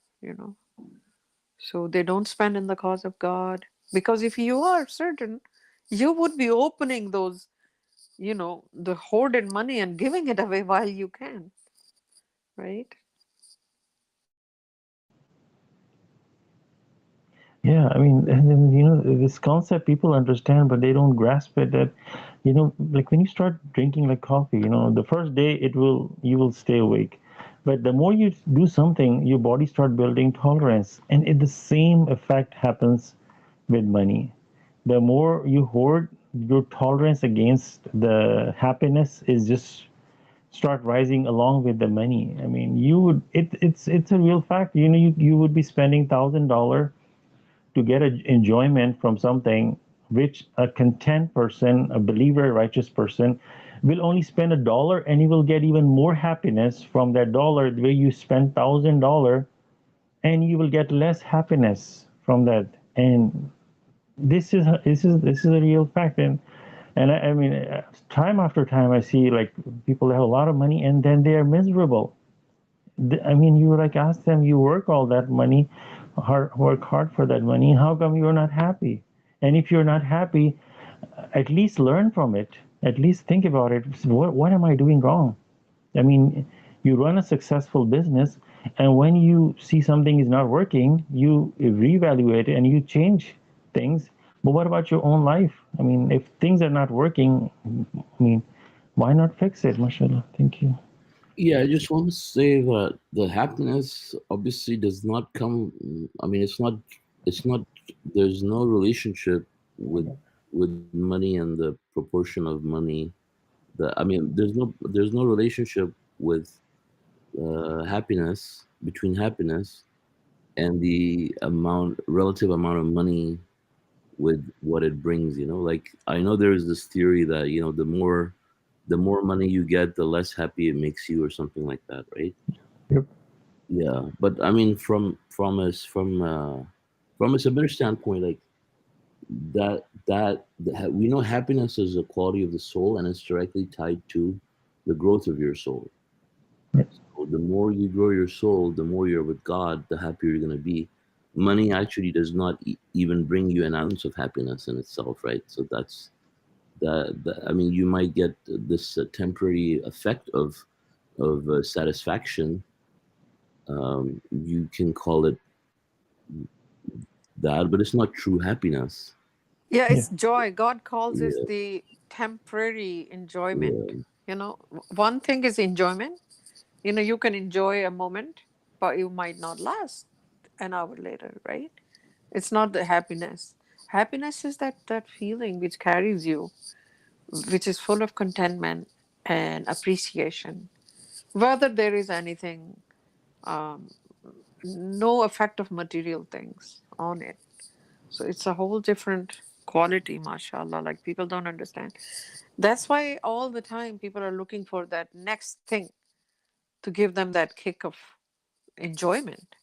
So they don't spend in the cause of God, because if you are certain, you would be opening those, the hoarded money and giving it away while you can, right? Yeah, I mean, and then, this concept people understand, but they don't grasp it. That, like when you start drinking like coffee, the first day you will stay awake, but the more you do something, your body start building tolerance, and the same effect happens with money. The more you hoard, your tolerance against the happiness is just start rising along with the money. I mean, it's a real fact. You would be spending $1,000 to get enjoyment from something which a content person, a believer, a righteous person will only spend $1, and you will get even more happiness from that dollar where you spend $1,000, and you will get less happiness from that. And this is a real fact. And I mean, time after time I see like people have a lot of money and then they are miserable. I mean, you like ask them, you work all that money, work hard for that money. How come you're not happy? And if you're not happy, at least learn from it. At least think about it. What am I doing wrong? I mean, you run a successful business, and when you see something is not working, you reevaluate it and you change things. But what about your own life? I mean, if things are not working, I mean, why not fix it? Mashallah. Thank you. Yeah, I just want to say that the happiness obviously does not come. I mean, it's not. It's not. There's no relationship with money and the proportion of money. I mean, there's no relationship with happiness between happiness and the relative amount of money with what it brings. Like I know there is this theory that the more money you get, the less happy it makes you, or something like that, right? Yep. Yeah, but I mean, from a similar standpoint, like we know happiness is a quality of the soul, and it's directly tied to the growth of your soul. Yep. So the more you grow your soul, the more you're with God, the happier you're going to be. Money actually does not even bring you an ounce of happiness in itself, right? So that's I mean, you might get this temporary effect of satisfaction. You can call it that, but it's not true happiness. Yeah, Yeah. it's joy. God calls it Yeah, the temporary enjoyment. yeah, One thing is enjoyment. You can enjoy a moment, but it might not last an hour later, right? It's not the happiness. Happiness is that feeling which carries you, which is full of contentment and appreciation. Whether there is anything, um, no effect of material things on it. So it's a whole different quality, mashallah. Like people don't understand. That's why all the time people are looking for that next thing to give them that kick of enjoyment.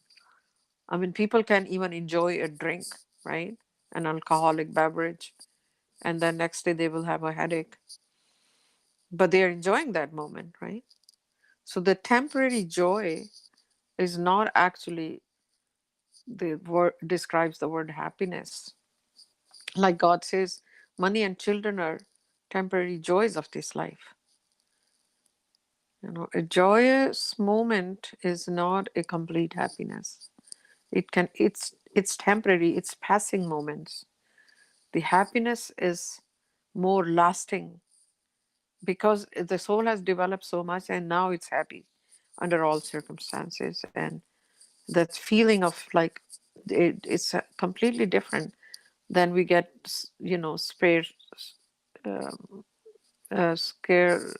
I mean, people can even enjoy a drink, right? An alcoholic beverage, and then next day they will have a headache. But they're enjoying that moment, right? So the temporary joy is not actually the word describes the word happiness. Like God says, money and children are temporary joys of this life. A joyous moment is not a complete happiness. It's temporary, it's passing moments. The happiness is more lasting because the soul has developed so much and now it's happy under all circumstances. And that feeling of like it's completely different than we get, spare, um, scare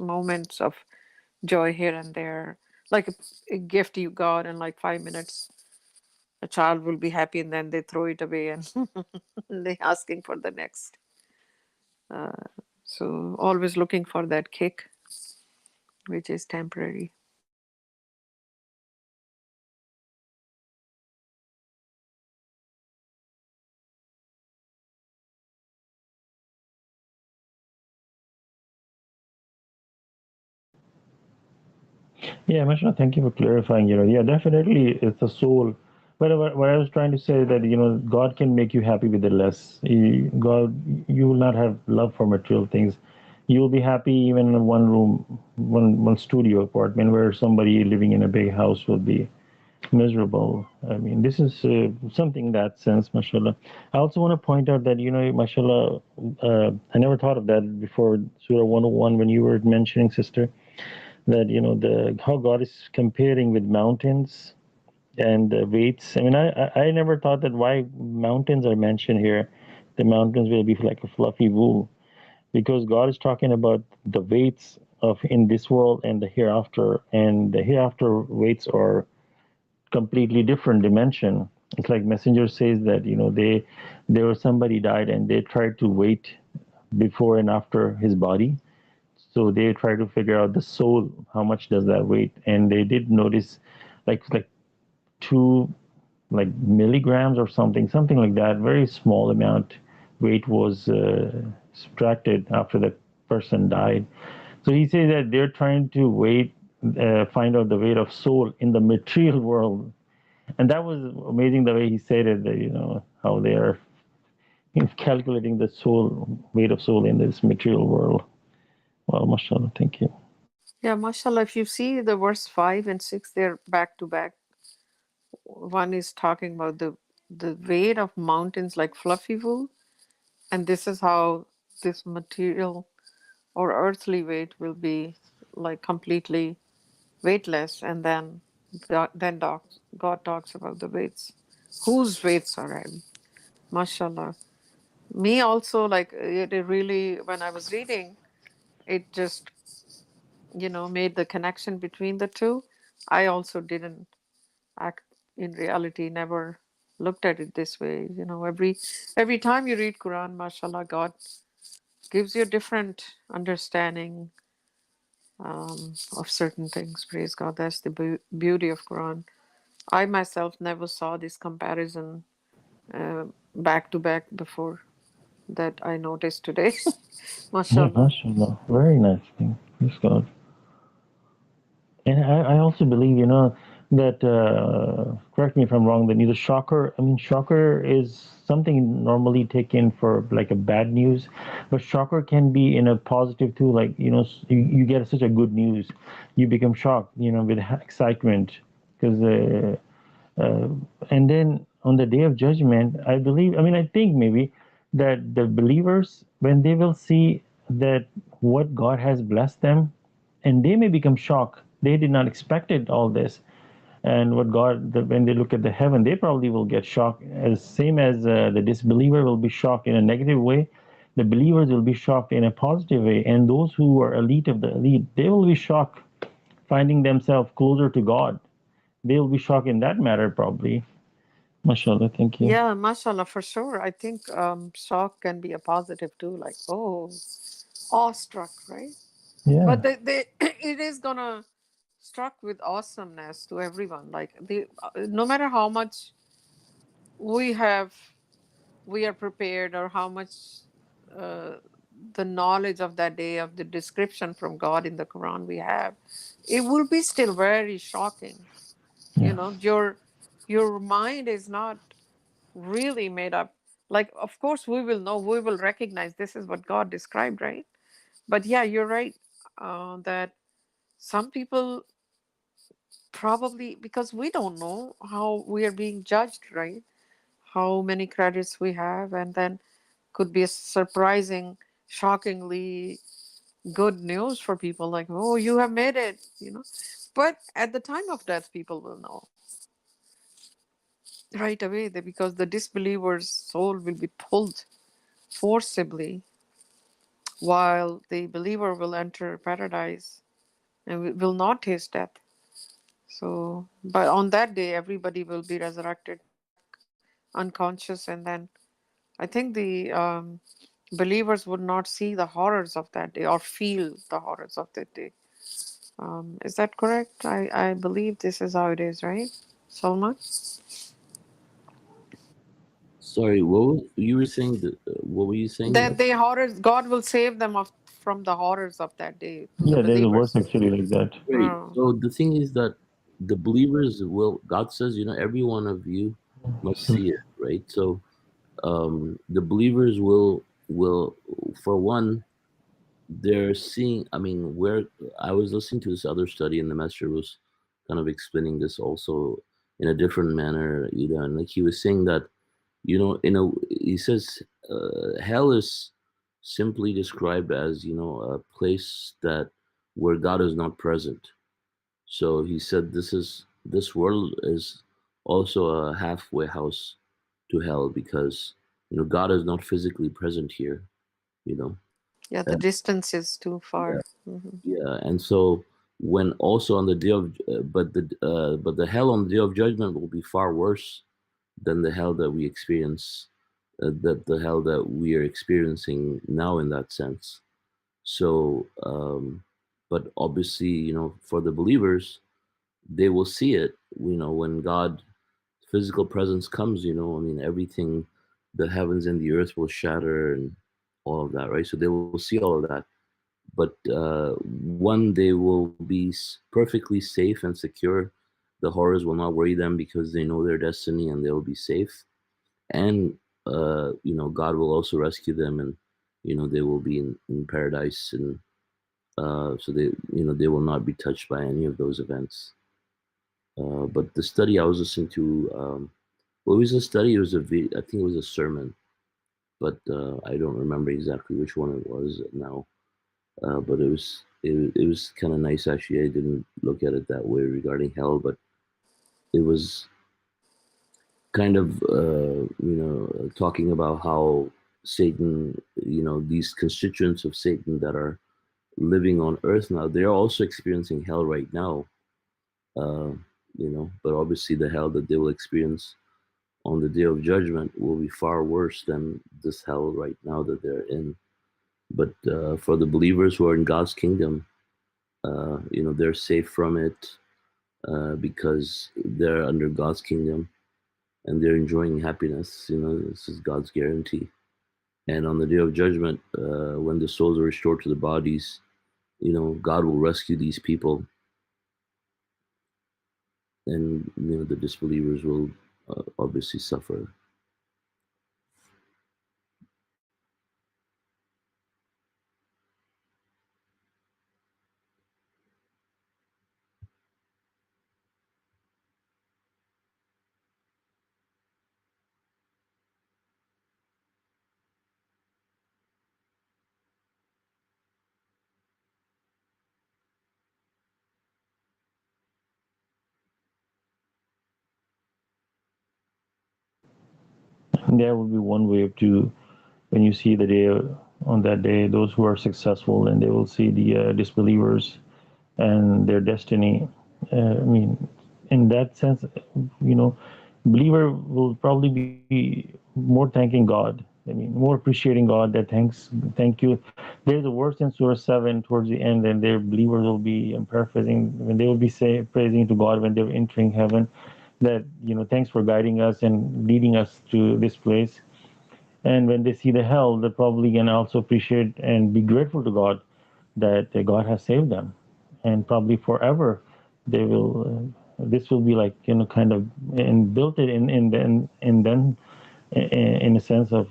moments of joy here and there. Like a gift you got, and like 5 minutes, a child will be happy, and then they throw it away and they asking for the next. Uh, so always looking for that kick, which is temporary. Yeah, Mashna, thank you for clarifying. Yeah, definitely it's the soul. But what I was trying to say that, God can make you happy with the less. You will not have love for material things. You will be happy even in one room, one studio apartment where somebody living in a big house will be miserable. I mean, this is something in that sense, mashallah. I also want to point out that, mashallah, I never thought of that before Surah 101 when you were mentioning, sister, that the how God is comparing with mountains and weights. I mean, I never thought that why mountains are mentioned here. The mountains will be like a fluffy wool because God is talking about the weights of in this world and the hereafter, and the hereafter weights are completely different dimension. It's like Messenger says that there was somebody died and they tried to wait before and after his body, so they try to figure out the soul, how much does that weight, and they did notice like 2 milligrams or something like that, very small amount weight was subtracted after the person died. So he says that they're trying to find out the weight of soul in the material world, and that was amazing the way he said it. That how they are calculating the soul weight of soul in this material world. Well, mashallah, thank you. Yeah, mashallah, if you see the verse 5 and 6, they're back to back. One is talking about the weight of mountains like fluffy wool, and this is how this material or earthly weight will be like completely. weightless, and God talks about the weights. Whose weights are heavy? Mashallah. Me also, like it really, when I was reading, it just, made the connection between the two. I also didn't act in reality, never looked at it this way. Every time you read Quran, mashallah, God gives you a different understanding of certain things. Praise God. That's the beauty of Quran. I myself never saw this comparison back to back before that I noticed today. Yeah, Mashallah. mashallah. Very nice thing. Praise God. And I also believe, that, correct me if I'm wrong, that the shocker, I mean, shocker is something normally taken for like a bad news, but shocker can be in a positive too. Like, you get such a good news, you become shocked, with excitement. Because, and then on the day of judgment, I believe, I mean, I think maybe that the believers, when they will see that what God has blessed them, and they may become shocked. They did not expect it, all this, and what when they look at the heaven, they probably will get shocked. As same as the disbeliever will be shocked in a negative way, the believers will be shocked in a positive way, and those who are elite of the elite, they will be shocked, finding themselves closer to God. They will be shocked in that matter, probably. MashaAllah, thank you. Yeah, mashallah, for sure. I think shock can be a positive too, like, oh, awestruck, right? Yeah, But it is gonna struck with awesomeness to everyone. Like no matter how much we have, we are prepared, or how much uh, the knowledge of that day, of the description from God in the Quran we have, it will be still very shocking. yeah, Your mind is not really made up. Like, of course, we will recognize this is what God described, right? But yeah, you're right, that some people probably, because we don't know how we are being judged, right? How many credits we have, and then could be a surprising, shockingly good news for people, like, oh, you have made it. But at the time of death, people will know right away, because the disbeliever's soul will be pulled forcibly, while the believer will enter paradise and will not taste death. So, but on that day, everybody will be resurrected unconscious, and then I think the believers would not see the horrors of that day or feel the horrors of that day. Is that correct? I believe this is how it is, right, Salma? Sorry, you were saying? What were you saying? That That the horrors, God will save them from the horrors of that day, the yeah. There's a verse believers. actually like that. right. Oh. So the thing is that the believers will. God says, every one of you must see it, right? So the believers will for one, they're seeing. I mean, where I was listening to this other study, and the master was kind of explaining this also in a different manner, and like he was saying that, he says hell is simply described as, a place that where God is not present. So he said this world is also a halfway house to hell, because God is not physically present here, you know. Yeah, the distance is too Yeah, far. Hmm. yeah, and so when also on the day of, but the hell on the day of judgment will be far worse than the hell that we experience, that the hell that we are experiencing now in that sense. So, but obviously, for the believers, they will see it. When God physical presence comes, I mean, everything, the heavens and the earth will shatter and all of that, right? So they will see all of that. But one, they will be perfectly safe and secure. The horrors will not worry them because they know their destiny and they'll be safe. And God will also rescue them, and they will be in paradise, and so they will not be touched by any of those events. But the study I was listening to, what was the study? It was I think it was a sermon, but I don't remember exactly which one it was now. but it was kind of nice actually. I didn't look at it that way regarding hell, but it was kind of talking about how Satan, these constituents of Satan that are living on earth now, they're also experiencing hell right now. But obviously the hell that they will experience on the day of judgment will be far worse than this hell right now that they're in. But for the believers who are in God's kingdom, they're safe from it because they're under God's kingdom and they're enjoying happiness. This is God's guarantee. And on the day of judgment, when the souls are restored to the bodies, God will rescue these people, and the disbelievers will obviously suffer. There will be one way to, when you see the day, on that day, those who are successful, and they will see the disbelievers and their destiny. In that sense, believer will probably be more thanking God. More appreciating God. That thank you. There's a verse in Surah 7 towards the end, and their believers will be, I'm paraphrasing, when they will be praising to God when they're entering heaven, that thanks for guiding us and leading us to this place. And when they see the hell, they probably can also appreciate and be grateful to God that God has saved them, and probably forever they will. This will be like kind of and built it in then in a sense of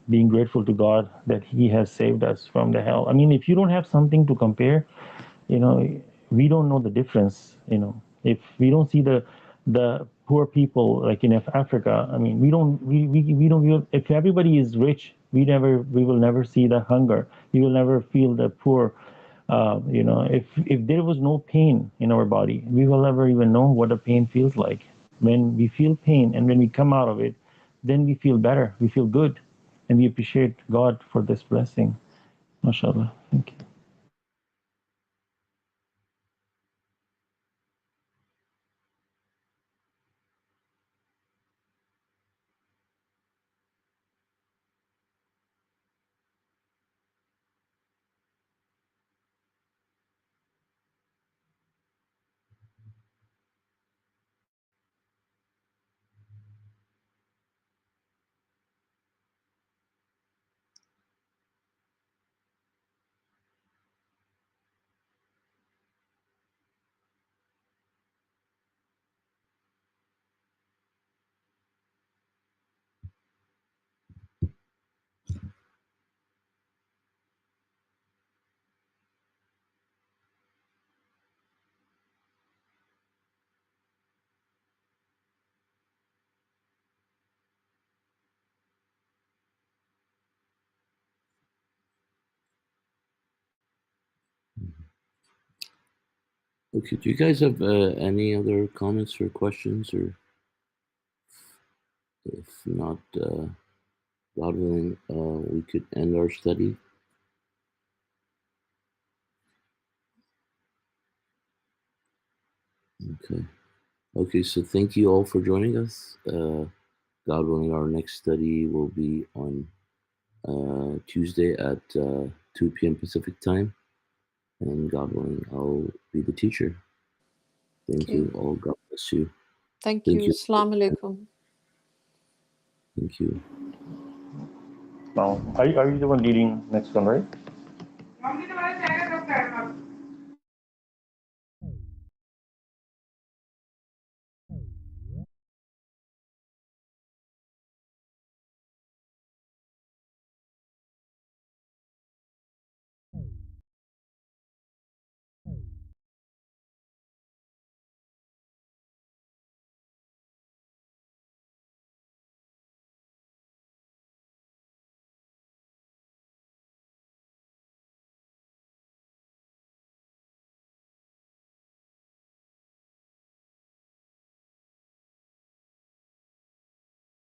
being grateful to God that He has saved us from the hell. If you don't have something to compare, we don't know the difference. If we don't see the poor people like in Africa, we don't. If everybody is rich, we will never see the hunger. We will never feel the poor. If there was no pain in our body, we will never even know what the pain feels like. When we feel pain and when we come out of it, then we feel better. We feel good, and we appreciate God for this blessing. MashaAllah. Thank you. Okay, do you guys have any other comments or questions, or if not, God willing, we could end our study. Okay, so thank you all for joining us. God willing, our next study will be on Tuesday at 2 p.m. Pacific time, and God willing, I'll be the teacher. Thank you all. God bless you. Thank you. Assalamu alaikum. Thank you. Now, are you the one leading next one, right?